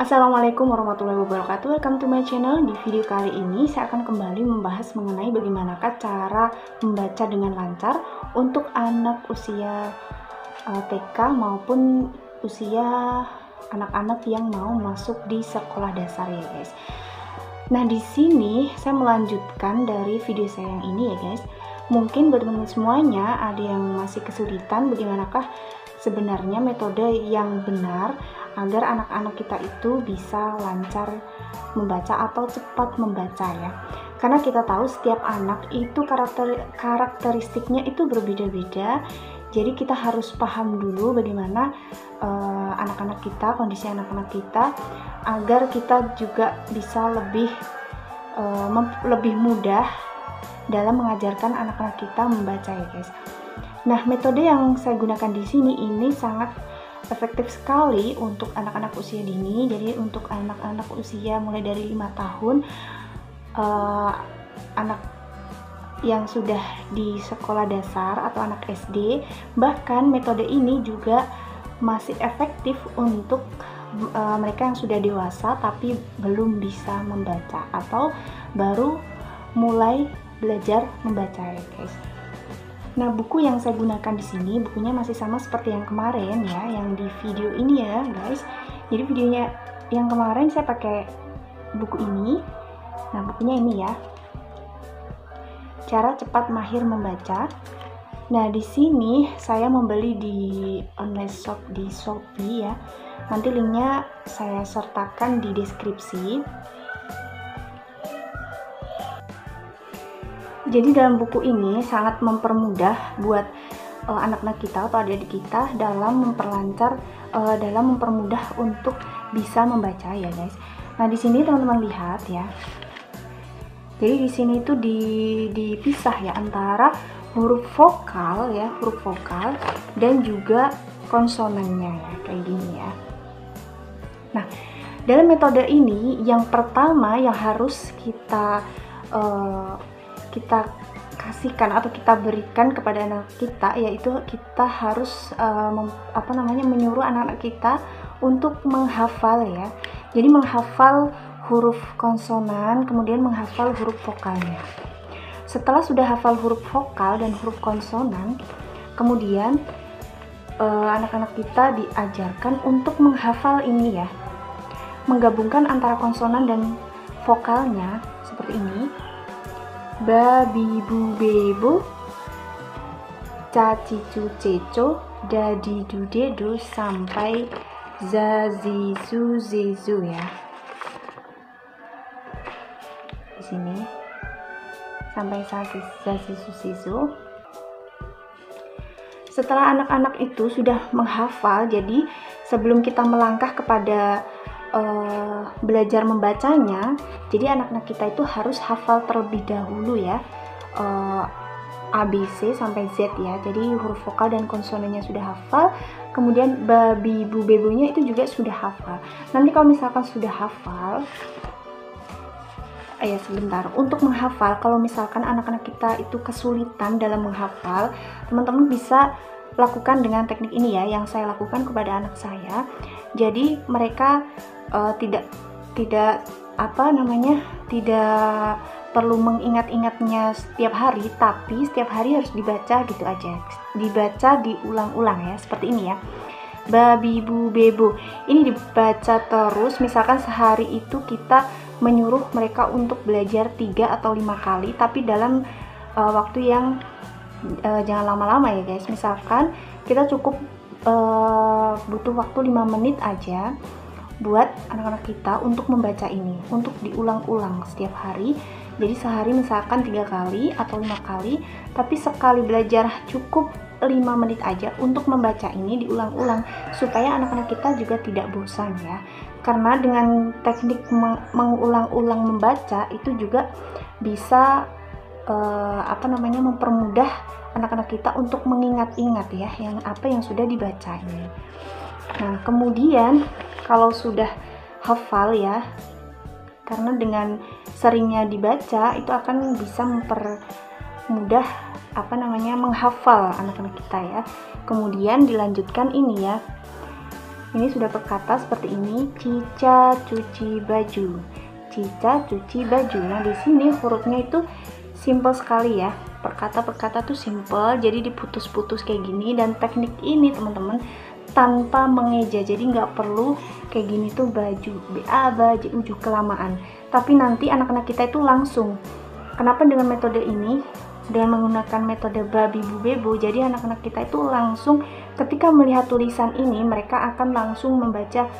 Assalamualaikum warahmatullahi wabarakatuh. Welcome to my channel. Di video kali ini saya akan kembali membahas mengenai bagaimanakah cara membaca dengan lancar untuk anak usia TK maupun usia anak-anak yang mau masuk di sekolah dasar ya guys. Nah, di sini saya melanjutkan dari video saya yang ini ya guys. Mungkin buat teman-teman semuanya ada yang masih kesulitan bagaimanakah sebenarnya metode yang benar agar anak-anak kita itu bisa lancar membaca atau cepat membaca ya. Karena kita tahu setiap anak itu karakteristiknya itu berbeda-beda. Jadi kita harus paham dulu bagaimana anak-anak kita, kondisi anak-anak kita, agar kita juga bisa lebih mudah dalam mengajarkan anak-anak kita membaca ya guys. Nah, metode yang saya gunakan di sini ini sangat efektif sekali untuk anak-anak usia dini. Jadi untuk anak-anak usia mulai dari 5 tahun, anak yang sudah di sekolah dasar atau anak SD, bahkan metode ini juga masih efektif untuk mereka yang sudah dewasa tapi belum bisa membaca atau baru mulai belajar membaca ya guys. Nah, buku yang saya gunakan di sini bukunya masih sama seperti yang kemarin ya, yang di video ini ya guys. Jadi videonya yang kemarin saya pakai buku ini. Nah, bukunya ini ya. Cara cepat mahir membaca. Nah, di sini saya membeli di online shop di Shopee ya. Nanti linknya saya sertakan di deskripsi. Jadi dalam buku ini sangat mempermudah buat anak-anak kita atau adik-adik kita dalam mempermudah untuk bisa membaca ya guys. Nah, di sini teman-teman lihat ya. Jadi di sini itu dipisah ya antara huruf vokal dan juga konsonannya ya, kayak gini ya. Nah, dalam metode ini yang pertama yang harus kita kasihkan atau kita berikan kepada anak kita, yaitu kita harus menyuruh anak-anak kita untuk menghafal ya. Jadi menghafal huruf konsonan, kemudian menghafal huruf vokalnya. Setelah sudah hafal huruf vokal dan huruf konsonan, kemudian anak-anak kita diajarkan untuk menghafal ini ya, menggabungkan antara konsonan dan vokalnya seperti ini. Babi bu bebo, caci cu ceco, dadi du dedo sampai zazi zu zezu ya. Di sini sampai zazi zu zezu. Setelah anak-anak itu sudah menghafal, jadi sebelum kita melangkah kepada belajar membacanya, jadi anak-anak kita itu harus hafal terlebih dahulu ya, ABC sampai Z ya. Jadi huruf vokal dan konsonannya sudah hafal, kemudian babi bu bebonya itu juga sudah hafal. Nanti kalau misalkan sudah hafal, sebentar, untuk menghafal, kalau misalkan anak-anak kita itu kesulitan dalam menghafal, teman-teman bisa lakukan dengan teknik ini ya, yang saya lakukan kepada anak saya. Jadi mereka tidak perlu mengingat-ingatnya setiap hari, tapi setiap hari harus dibaca gitu aja, dibaca diulang-ulang ya, seperti ini ya. Babi bu bebo ini dibaca terus, misalkan sehari itu kita menyuruh mereka untuk belajar 3 atau 5 kali, tapi dalam waktu yang jangan lama-lama ya guys. Misalkan kita cukup butuh waktu 5 menit aja buat anak-anak kita untuk membaca ini, untuk diulang-ulang setiap hari. Jadi sehari misalkan 3 kali atau 5 kali, tapi sekali belajar cukup 5 menit aja untuk membaca ini diulang-ulang, supaya anak-anak kita juga tidak bosan ya. Karena dengan teknik mengulang-ulang membaca itu juga bisa mempermudah anak-anak kita untuk mengingat-ingat ya yang sudah dibaca ini. Nah, kemudian kalau sudah hafal ya, karena dengan seringnya dibaca itu akan bisa mempermudah menghafal anak-anak kita ya. Kemudian dilanjutkan ini ya, Ini sudah berkata seperti ini, Cica cuci baju. Cica cuci baju. Nah, di sini hurufnya itu simple sekali ya. Per kata tuh simple, jadi diputus-putus kayak gini. Dan teknik ini teman-teman tanpa mengeja, jadi nggak perlu kayak gini tuh baju, baju kelamaan. Tapi nanti anak-anak kita itu langsung. Kenapa dengan metode ini? Dengan menggunakan metode babi bu bebo, jadi anak-anak kita itu langsung ketika melihat tulisan ini mereka akan langsung membaca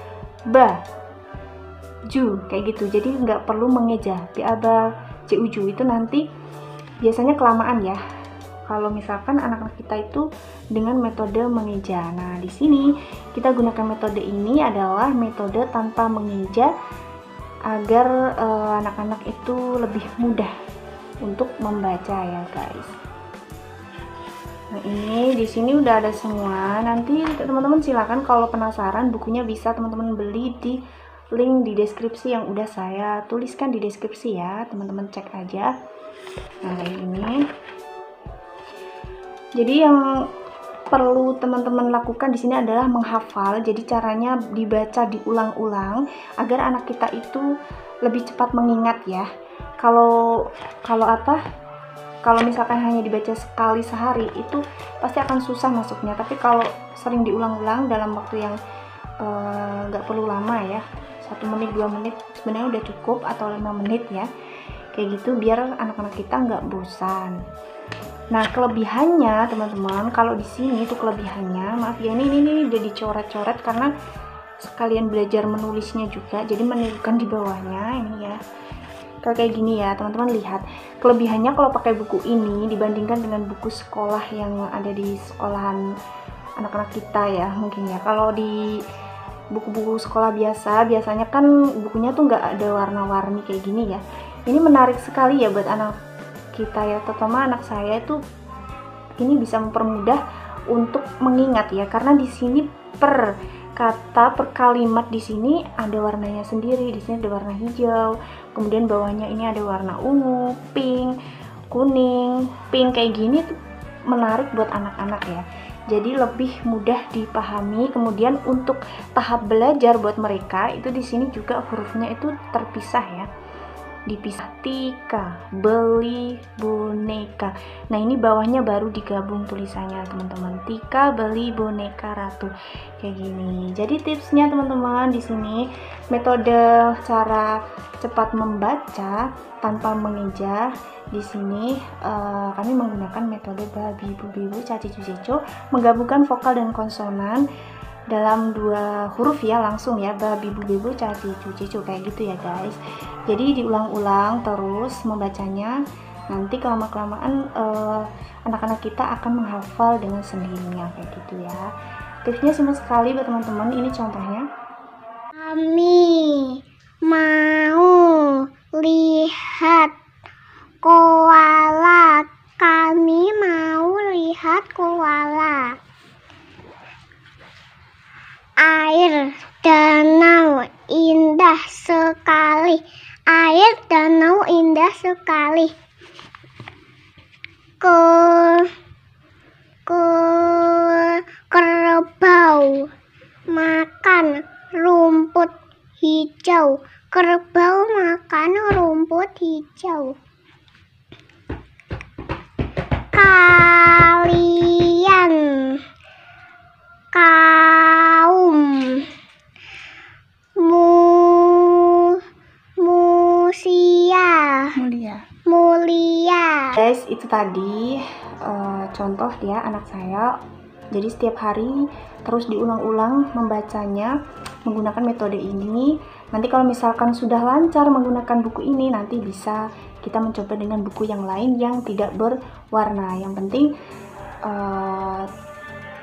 baju kayak gitu, jadi nggak perlu mengeja uju itu nanti biasanya kelamaan ya kalau misalkan anak-anak kita itu dengan metode mengeja. Nah, di sini kita gunakan metode ini adalah metode tanpa mengeja agar anak-anak itu lebih mudah untuk membaca ya guys. Nah, ini di sini udah ada semua. Nanti teman-teman silakan kalau penasaran bukunya bisa teman-teman beli di link di deskripsi yang udah saya tuliskan di deskripsi ya. Teman-teman cek aja. Nah, kayak ini. Jadi yang perlu teman-teman lakukan di sini adalah menghafal. Jadi caranya dibaca diulang-ulang agar anak kita itu lebih cepat mengingat ya. Kalau misalkan hanya dibaca sekali sehari itu pasti akan susah masuknya. Tapi kalau sering diulang-ulang dalam waktu yang nggak perlu lama ya, 1 menit 2 menit sebenarnya udah cukup, atau 5 menit ya, kayak gitu biar anak-anak kita nggak bosan. Nah, kelebihannya teman-teman, kalau di sini tuh kelebihannya, maaf ya, ini udah dicoret-coret karena sekalian belajar menulisnya juga, jadi menirukan di bawahnya ini ya. Kayak gini ya teman-teman, lihat kelebihannya kalau pakai buku ini dibandingkan dengan buku sekolah yang ada di sekolahan anak-anak kita ya mungkin ya. Kalau di buku-buku sekolah biasanya kan bukunya tuh nggak ada warna-warni kayak gini ya. Ini menarik sekali ya buat anak kita ya, terutama anak saya itu ini bisa mempermudah untuk mengingat ya, karena di sini per kata per kalimat di sini ada warnanya sendiri. Di sini ada warna hijau, kemudian bawahnya ini ada warna ungu, pink, kuning, pink kayak gini tuh menarik buat anak-anak ya. Jadi lebih mudah dipahami. Kemudian untuk tahap belajar buat mereka itu di sini juga hurufnya itu terpisah ya. Dipisah, Tika beli boneka. Nah, ini bawahnya baru digabung tulisannya teman-teman, Tika beli boneka ratu kayak gini. Jadi tipsnya teman-teman di sini metode cara cepat membaca tanpa mengeja. Di sini kami menggunakan metode babi bu bibu caci cuceco, menggabungkan vokal dan konsonan dalam 2 huruf ya, langsung ya, babi bu bibu caci cuceco kayak gitu ya guys. Jadi diulang-ulang terus membacanya, nanti kelamaan anak-anak kita akan menghafal dengan sendirinya kayak gitu ya. Tipsnya simpel sekali buat teman-teman. Ini contohnya, kami mau lihat koala. Kami mau lihat koala. Air danau indah sekali. Air danau indah sekali. Kerbau makan rumput hijau. Kerbau makan rumput hijau. Kalian kaum mulia. Guys, itu tadi contoh ya anak saya. Jadi setiap hari terus diulang-ulang membacanya menggunakan metode ini. Nanti kalau misalkan sudah lancar menggunakan buku ini, nanti bisa kita mencoba dengan buku yang lain yang tidak berwarna. Yang penting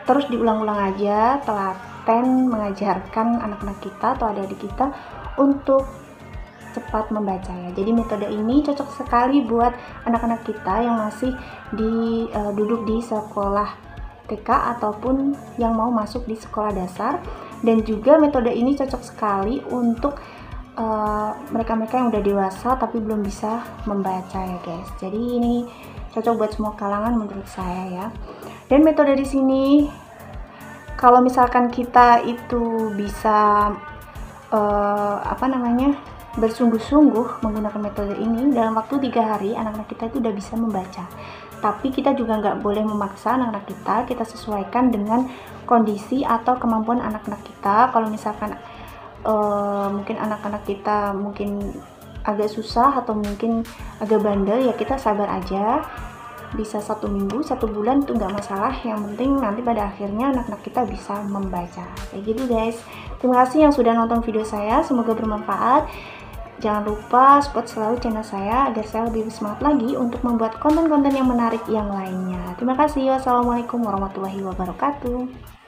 terus diulang-ulang aja, telaten mengajarkan anak-anak kita atau adik-adik kita untuk cepat membaca ya. Jadi metode ini cocok sekali buat anak-anak kita yang masih duduk di sekolah TK ataupun yang mau masuk di sekolah dasar. Dan juga metode ini cocok sekali untuk mereka-mereka yang udah dewasa tapi belum bisa membaca ya guys. Jadi ini cocok buat semua kalangan menurut saya ya. Dan metode di sini Kalau misalkan kita itu bisa bersungguh-sungguh menggunakan metode ini, dalam waktu 3 hari anak-anak kita itu udah bisa membaca. Tapi kita juga nggak boleh memaksa anak-anak kita sesuaikan dengan kondisi atau kemampuan anak-anak kita. Kalau misalkan mungkin anak-anak kita mungkin agak susah atau mungkin agak bandel, ya kita sabar aja. Bisa 1 minggu, 1 bulan itu nggak masalah, yang penting nanti pada akhirnya anak-anak kita bisa membaca. Kayak gitu guys. Terima kasih yang sudah nonton video saya, semoga bermanfaat. Jangan lupa support selalu channel saya agar saya lebih semangat lagi untuk membuat konten-konten yang menarik yang lainnya. Terima kasih. Wassalamualaikum warahmatullahi wabarakatuh.